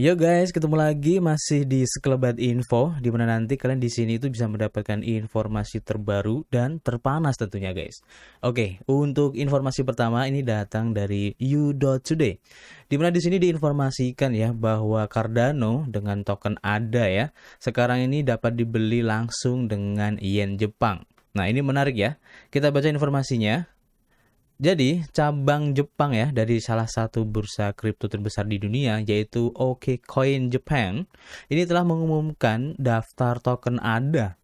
Yo guys, ketemu lagi masih di Sekelebat Info, di mana nanti kalian di sini itu bisa mendapatkan informasi terbaru dan terpanas tentunya guys. Oke, untuk informasi pertama ini datang dari you.today. Di mana di sini diinformasikan ya bahwa Cardano dengan token ADA ya, sekarang ini dapat dibeli langsung dengan yen Jepang. Nah, ini menarik ya. Kita baca informasinya. Jadi, cabang Jepang ya dari salah satu bursa kripto terbesar di dunia yaitu OKCoin Japan ini telah mengumumkan daftar token ADA,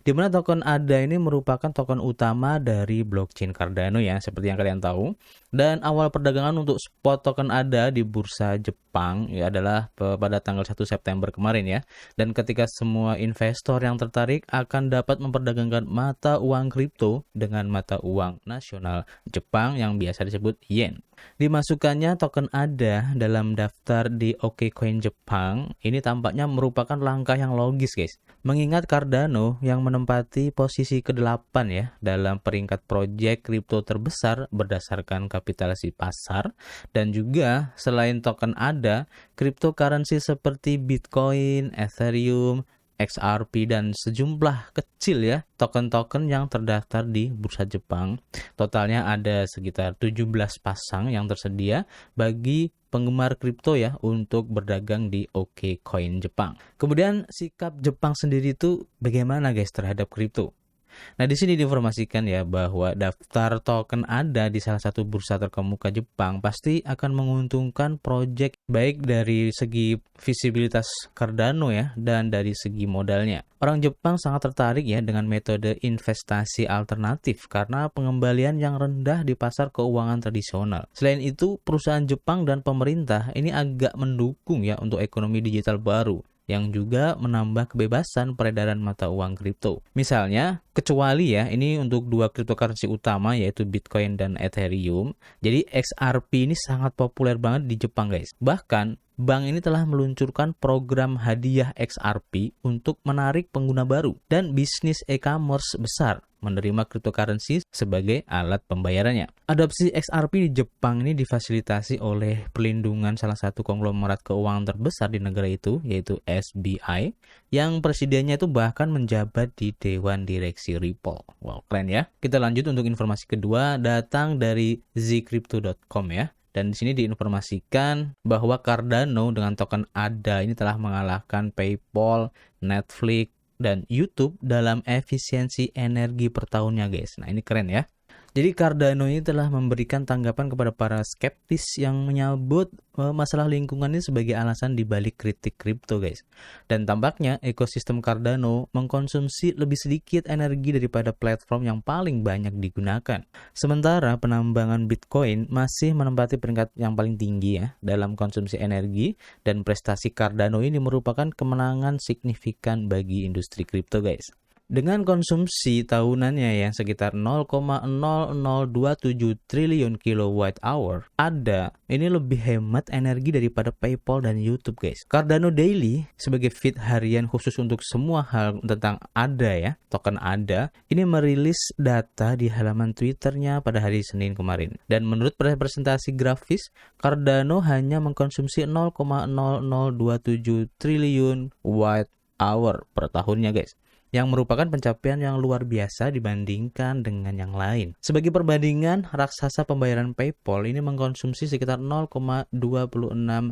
di mana token ADA ini merupakan token utama dari blockchain Cardano ya, seperti yang kalian tahu. Dan awal perdagangan untuk spot token ADA di bursa Jepang ya adalah pada tanggal 1 September kemarin ya. Dan ketika semua investor yang tertarik akan dapat memperdagangkan mata uang kripto dengan mata uang nasional Jepang yang biasa disebut yen. Dimasukkannya token ADA dalam daftar di OKCoin Jepang ini tampaknya merupakan langkah yang logis guys. Mengingat Cardano yang menempati posisi ke-8 ya dalam peringkat proyek kripto terbesar berdasarkan kapitalisasi pasar, dan juga selain token ADA, cryptocurrency seperti Bitcoin, Ethereum, XRP dan sejumlah kecil ya token-token yang terdaftar di bursa Jepang. Totalnya ada sekitar 17 pasang yang tersedia bagi penggemar kripto ya untuk berdagang di OKCoin Jepang. Kemudian sikap Jepang sendiri itu bagaimana guys terhadap kripto? Nah, di sini diinformasikan ya bahwa daftar token ADA di salah satu bursa terkemuka Jepang pasti akan menguntungkan proyek baik dari segi visibilitas Cardano ya dan dari segi modalnya. Orang Jepang sangat tertarik ya dengan metode investasi alternatif karena pengembalian yang rendah di pasar keuangan tradisional. Selain itu, perusahaan Jepang dan pemerintah ini agak mendukung ya untuk ekonomi digital baru yang juga menambah kebebasan peredaran mata uang kripto. Misalnya, kecuali ya, ini untuk dua cryptocurrency utama yaitu Bitcoin dan Ethereum. Jadi XRP ini sangat populer banget di Jepang guys. Bahkan bank ini telah meluncurkan program hadiah XRP untuk menarik pengguna baru, dan bisnis e-commerce besar menerima cryptocurrency sebagai alat pembayarannya. Adopsi XRP di Jepang ini difasilitasi oleh perlindungan salah satu konglomerat keuangan terbesar di negara itu, yaitu SBI, yang presidennya itu bahkan menjabat di Dewan Direksi Ripple. Wow, keren ya. Kita lanjut untuk informasi kedua, datang dari zcrypto.com ya. Dan di sini diinformasikan bahwa Cardano dengan token ADA ini telah mengalahkan PayPal, Netflix, dan YouTube dalam efisiensi energi per tahunnya guys. Nah, ini keren ya. Jadi Cardano ini telah memberikan tanggapan kepada para skeptis yang menyebut masalah lingkungan ini sebagai alasan dibalik kritik kripto guys. Dan tampaknya ekosistem Cardano mengkonsumsi lebih sedikit energi daripada platform yang paling banyak digunakan. Sementara penambangan Bitcoin masih menempati peringkat yang paling tinggi ya dalam konsumsi energi, dan prestasi Cardano ini merupakan kemenangan signifikan bagi industri kripto guys. Dengan konsumsi tahunannya yang sekitar 0,0027 triliun kilowatt hour, ADA ini lebih hemat energi daripada PayPal dan YouTube guys. Cardano Daily sebagai feed harian khusus untuk semua hal tentang ADA ya, token ADA, ini merilis data di halaman Twitternya pada hari Senin kemarin. Dan menurut presentasi grafis, Cardano hanya mengkonsumsi 0,0027 triliun watt hour per tahunnya guys, yang merupakan pencapaian yang luar biasa dibandingkan dengan yang lain. Sebagai perbandingan, raksasa pembayaran PayPal ini mengkonsumsi sekitar 0,26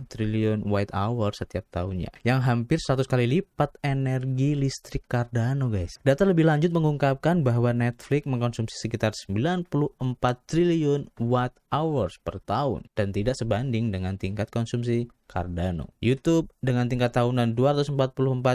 triliun watt hour setiap tahunnya, yang hampir 100 kali lipat energi listrik Cardano guys. Data lebih lanjut mengungkapkan bahwa Netflix mengkonsumsi sekitar 94 triliun watt hours per tahun dan tidak sebanding dengan tingkat konsumsi Cardano. YouTube dengan tingkat tahunan 244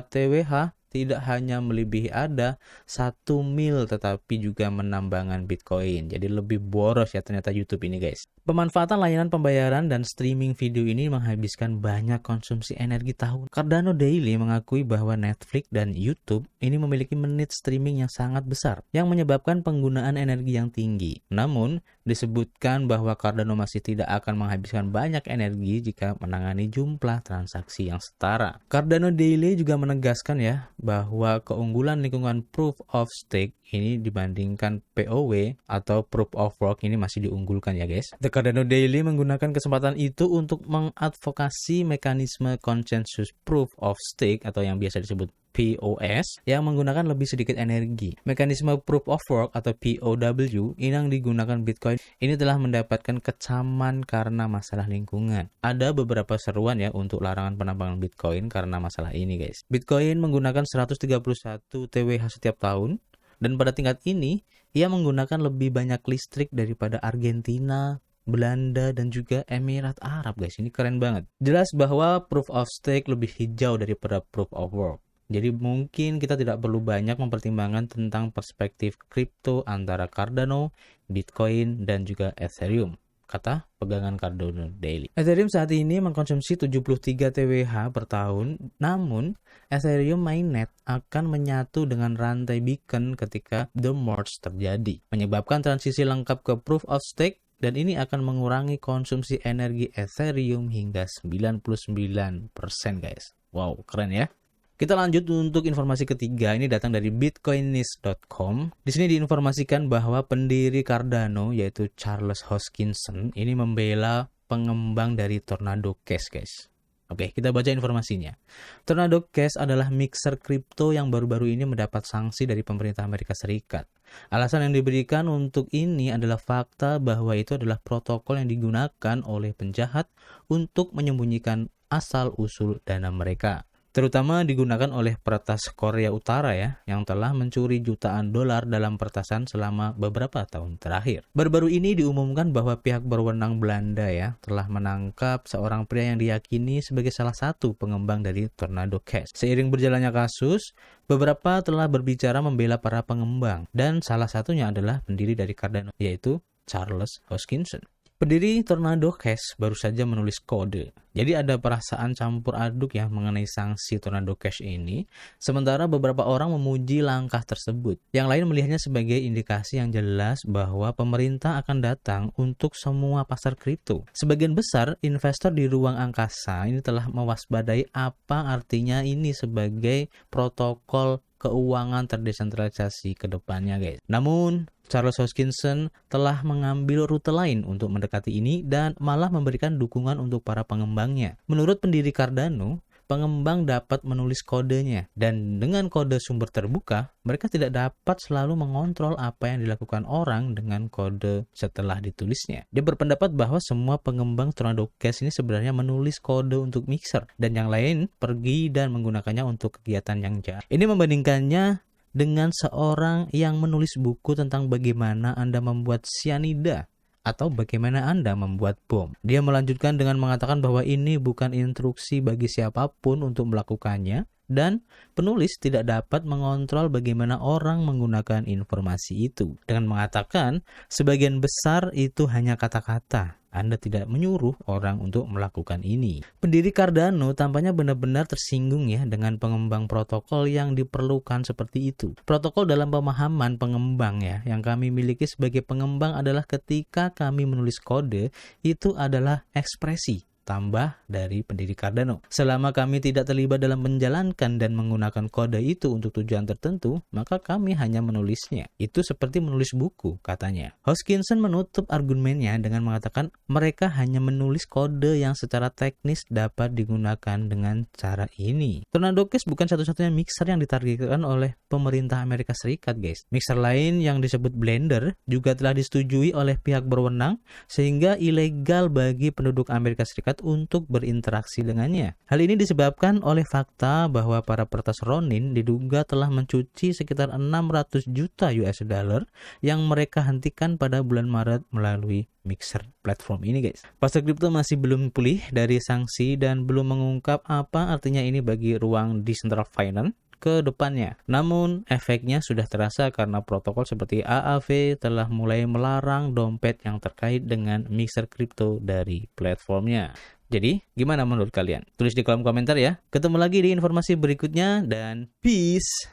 TWh tidak hanya melebihi ADA 1 mil tetapi juga menambangkan Bitcoin. Jadi lebih boros ya ternyata YouTube ini guys. Pemanfaatan layanan pembayaran dan streaming video ini menghabiskan banyak konsumsi energi tahun. Cardano Daily mengakui bahwa Netflix dan YouTube ini memiliki menit streaming yang sangat besar yang menyebabkan penggunaan energi yang tinggi. Namun disebutkan bahwa Cardano masih tidak akan menghabiskan banyak energi jika menangani jumlah transaksi yang setara. Cardano Daily juga menegaskan ya bahwa keunggulan lingkungan Proof of Stake ini dibandingkan POW atau Proof of Work ini masih diunggulkan ya guys. The Cardano Daily menggunakan kesempatan itu untuk mengadvokasi mekanisme Consensus Proof of Stake atau yang biasa disebut POS yang menggunakan lebih sedikit energi. Mekanisme Proof of Work atau POW ini yang digunakan Bitcoin ini telah mendapatkan kecaman karena masalah lingkungan. Ada beberapa seruan ya untuk larangan penambangan Bitcoin karena masalah ini guys. Bitcoin menggunakan 131 TWh setiap tahun dan pada tingkat ini ia menggunakan lebih banyak listrik daripada Argentina, Belanda, dan juga Emirat Arab guys. Ini keren banget. Jelas bahwa Proof of Stake lebih hijau daripada Proof of Work. Jadi mungkin kita tidak perlu banyak mempertimbangkan tentang perspektif kripto antara Cardano, Bitcoin, dan juga Ethereum, kata pegangan Cardano Daily. Ethereum saat ini mengkonsumsi 73 TWh per tahun, namun Ethereum mainnet akan menyatu dengan rantai beacon ketika the merge terjadi, menyebabkan transisi lengkap ke Proof of Stake, dan ini akan mengurangi konsumsi energi Ethereum hingga 99% guys. Wow, keren ya. Kita lanjut untuk informasi ketiga, ini datang dari bitcoinist.com. Di sini diinformasikan bahwa pendiri Cardano yaitu Charles Hoskinson ini membela pengembang dari Tornado Cash, guys. Oke, kita baca informasinya. Tornado Cash adalah mixer kripto yang baru-baru ini mendapat sanksi dari pemerintah Amerika Serikat. Alasan yang diberikan untuk ini adalah fakta bahwa itu adalah protokol yang digunakan oleh penjahat untuk menyembunyikan asal-usul dana mereka. Terutama digunakan oleh peretas Korea Utara ya, yang telah mencuri jutaan dolar dalam peretasan selama beberapa tahun terakhir. Baru-baru ini diumumkan bahwa pihak berwenang Belanda ya, telah menangkap seorang pria yang diyakini sebagai salah satu pengembang dari Tornado Cash. Seiring berjalannya kasus, beberapa telah berbicara membela para pengembang, dan salah satunya adalah pendiri dari Cardano, yaitu Charles Hoskinson. Pendiri Tornado Cash baru saja menulis kode. Jadi ada perasaan campur aduk ya mengenai sanksi Tornado Cash ini. Sementara beberapa orang memuji langkah tersebut. Yang lain melihatnya sebagai indikasi yang jelas bahwa pemerintah akan datang untuk semua pasar kripto. Sebagian besar investor di ruang angkasa ini telah mewaspadai apa artinya ini sebagai protokol keuangan terdesentralisasi ke depannya guys. Namun Charles Hoskinson telah mengambil rute lain untuk mendekati ini dan malah memberikan dukungan untuk para pengembangnya. Menurut pendiri Cardano, pengembang dapat menulis kodenya, dan dengan kode sumber terbuka, mereka tidak dapat selalu mengontrol apa yang dilakukan orang dengan kode setelah ditulisnya. Dia berpendapat bahwa semua pengembang Tornado Cash ini sebenarnya menulis kode untuk mixer, dan yang lain pergi dan menggunakannya untuk kegiatan yang jahat. Ini membandingkannya dengan seorang yang menulis buku tentang bagaimana Anda membuat cyanida atau bagaimana Anda membuat bom. Dia melanjutkan dengan mengatakan bahwa ini bukan instruksi bagi siapapun untuk melakukannya, dan penulis tidak dapat mengontrol bagaimana orang menggunakan informasi itu. Dengan mengatakan, sebagian besar itu hanya kata-kata. Anda tidak menyuruh orang untuk melakukan ini. Pendiri Cardano tampaknya benar-benar tersinggung ya dengan pengembang protokol yang diperlukan seperti itu. Protokol dalam pemahaman pengembang ya, yang kami miliki sebagai pengembang adalah ketika kami menulis kode, itu adalah ekspresi tambah dari pendiri Cardano. Selama kami tidak terlibat dalam menjalankan dan menggunakan kode itu untuk tujuan tertentu, maka kami hanya menulisnya. Itu seperti menulis buku, katanya. Hoskinson menutup argumennya dengan mengatakan mereka hanya menulis kode yang secara teknis dapat digunakan dengan cara ini. Tornado Cash bukan satu-satunya mixer yang ditargetkan oleh pemerintah Amerika Serikat, guys. Mixer lain yang disebut Blender juga telah disetujui oleh pihak berwenang sehingga ilegal bagi penduduk Amerika Serikat untuk berinteraksi dengannya. Hal ini disebabkan oleh fakta bahwa para peretas Ronin diduga telah mencuci sekitar 600 juta US dollar yang mereka hentikan pada bulan Maret melalui mixer platform ini, guys. Pasar kripto masih belum pulih dari sanksi dan belum mengungkap apa artinya ini bagi ruang decentral finance ke depannya. Namun efeknya sudah terasa karena protokol seperti AAV telah mulai melarang dompet yang terkait dengan mixer kripto dari platformnya. Jadi, gimana menurut kalian? Tulis di kolom komentar ya. Ketemu lagi di informasi berikutnya dan peace.